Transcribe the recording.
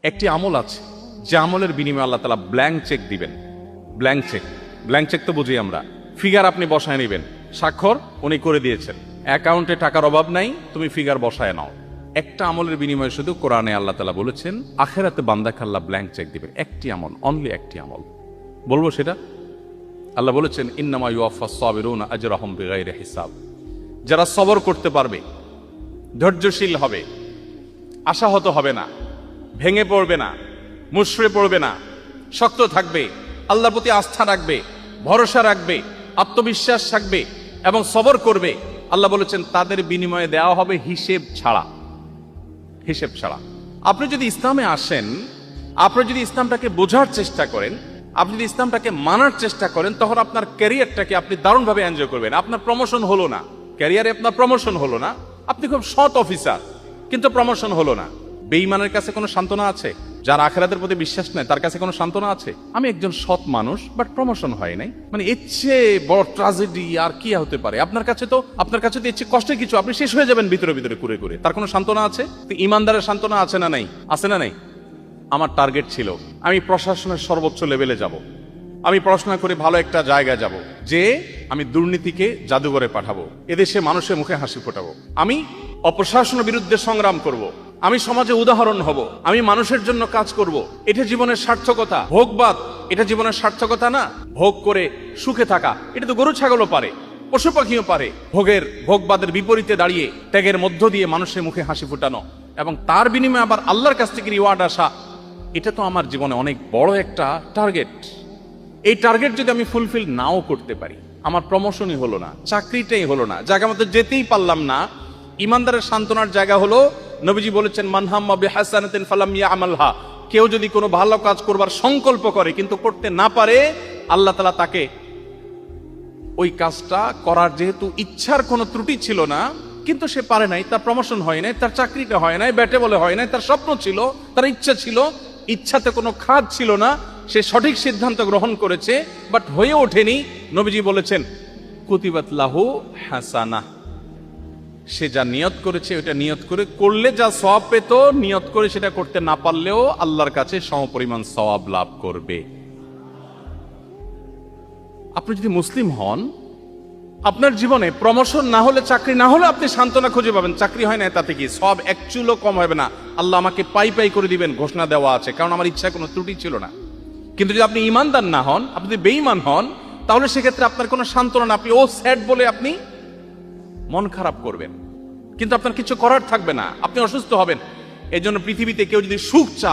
একটি আমল আছে যে আমলের বিনিময়ে আল্লাহ তাআলা ব্ল্যাঙ্ক চেক দিবেন। ব্ল্যাঙ্ক চেক তো বুঝি আমরা, ফিগার আপনি বসায় নেবেন, স্বাক্ষর উনি করে দিয়েছেন, অ্যাকাউন্টে টাকার অভাব নাই, তুমি ফিগার বসায় নাও। একটা আমলের বিনিময়ে শুধু কোরআনে আল্লাহ তাআলা বলেছেন আখিরাতে বান্দাকে আল্লাহ ব্ল্যাঙ্ক চেক দিবেন। একটি আমল, অনলি একটি আমল। বলবো সেটা? আল্লাহ বলেছেন ইন্নামা ইউওয়াফাস সাবিরুনা আজরাহুম বিগাইরি হিসাব। যারা সবর করতে পারবে, ধৈর্যশীল হবে, আশাহত হবে না, ভেঙে পড়বে না, মুষড়ে পড়বে না, শক্ত থাকবে, আল্লাহর প্রতি আস্থা রাখবে, ভরসা রাখবে, আত্মবিশ্বাস রাখবে এবং সবর করবে, আল্লাহ বলেছেন তাদের বিনিময়ে দেওয়া হবে হিসেব ছাড়া। হিসেব ছাড়া। আপনি যদি ইসলামে আসেন, আপনি যদি ইসলামটাকে বোঝার চেষ্টা করেন, আপনি যদি ইসলামটাকে মানার চেষ্টা করেন, তখন আপনার ক্যারিয়ারটাকে আপনি দারুণভাবে এনজয় করবেন। আপনার প্রমোশন হলো না, ক্যারিয়ারে আপনার প্রমোশন হলো না, আপনি খুব সৎ অফিসার কিন্তু প্রমোশন হলো না। বেঈমানের কাছে কোনো সান্ত্বনা আছে? যার আখিরাতের প্রতি বিশ্বাস নেই তার কাছে কোনো সান্ত্বনা আছে? আমি একজন সৎ মানুষ বাট প্রমোশন হয় নাই, মানে এর চেয়ে বড় ট্র্যাজেডি আর কি হতে পারে? আপনার কাছে তো এর চেয়ে কষ্টের কিছু, আপনি শেষ হয়ে যাবেন ভিতরে ভিতরে কুরে কুরে। তার কোনো সান্ত্বনা আছে? ইমানদারের সান্ত্বনা আছে না নাই? আছে না নাই? আমার টার্গেট ছিল আমি প্রশাসনের সর্বোচ্চ লেভেলে যাব, আমি পড়াশোনা করে ভালো একটা জায়গায় যাব, যে আমি দুর্নীতিকে জাদুঘরে পাঠাবো, এদেশে মানুষের মুখে হাসি ফোটাবো, আমি অপশাসনের বিরুদ্ধে সংগ্রাম করব, আমি সমাজে উদাহরণ হব, আমি মানুষের জন্য কাজ করব। এটা জীবনের সার্থকতা। ভোগবাদ এটা জীবনের সার্থকতা না। ভোগ করে সুখে থাকা এটা তো গরু ছাগলও পারে, পশু পাখিও পারে। ভোগবাদের বিপরীতে দাঁড়িয়ে ত্যাগের মধ্য দিয়ে মানুষের মুখে হাসি ফোটানো এবং তার বিনিময়ে আবার আল্লাহর কাছ থেকে রিওয়ার্ড আসা, এটা তো আমার জীবনে অনেক বড় একটা টার্গেট। এই টার্গেট যদি আমি ফুলফিল নাও করতে পারি, আমার প্রমোশনই হলো না, চাকরিটাই হলো না, জায়গা মতো যেতেই পারলাম না, ইমানদারের সান্ত্বনার জায়গা হলো নবীজি বলেছেন মান হাম্মা বিহাসানাতিন ফালাম ইয়ামালহা। কেউ যদি কোনো ভালো কাজ করবার সংকল্প করে কিন্তু করতে না পারে, আল্লাহ তাআলা তাকে ওই কাজটা করার যেহেতু ইচ্ছার কোনো ত্রুটি ছিল না, কিন্তু সে পারে নাই, তার প্রমোশন হয় নাই, তার চাকরিটা হয় নাই, ব্যাটে বলে হয় নাই, তার স্বপ্ন ছিল, তার ইচ্ছা ছিল, ইচ্ছাতে কোনো খাদ ছিল না, সে সঠিক সিদ্ধান্ত গ্রহণ করেছে বাট হয়ে ওঠেনি। নবীজি বলেছেন কুতিবাত লাহু হাসানাহ। সে যা নিয়ত করেছে ওটা নিয়ত করে করলে যা সওয়াব পেত, নিয়ত করে সেটা করতে না পারলেও আল্লাহর কাছে সমপরিমাণ সওয়াব লাভ করবে। আপনি যদি মুসলিম হন, আপনার জীবনে প্রমোশন না হলে, চাকরি না হলে আপনি সান্ত্বনা খুঁজে পাবেন। চাকরি হয় না তাতে কি সব এক চুলও কম হবে না, আল্লাহ আমাকে পাই পাই করে দিবেন ঘোষণা দেওয়া আছে, কারণ আমার ইচ্ছা কোনো ত্রুটি ছিল না। কিন্তু যদি আপনি ইমানদার না হন, আপনি যদি বেঈমান হন, তাহলে সেক্ষেত্রে আপনার কোনো সান্ত্বনা না, আপনি ও স্যাড বলে আপনি মন খারাপ করবেন, কিন্তু আপনার কিছু করার থাকবে না, আপনি অসুস্থ হবেন। এই জন্য পৃথিবীতে কেউ যদি সুখ চায়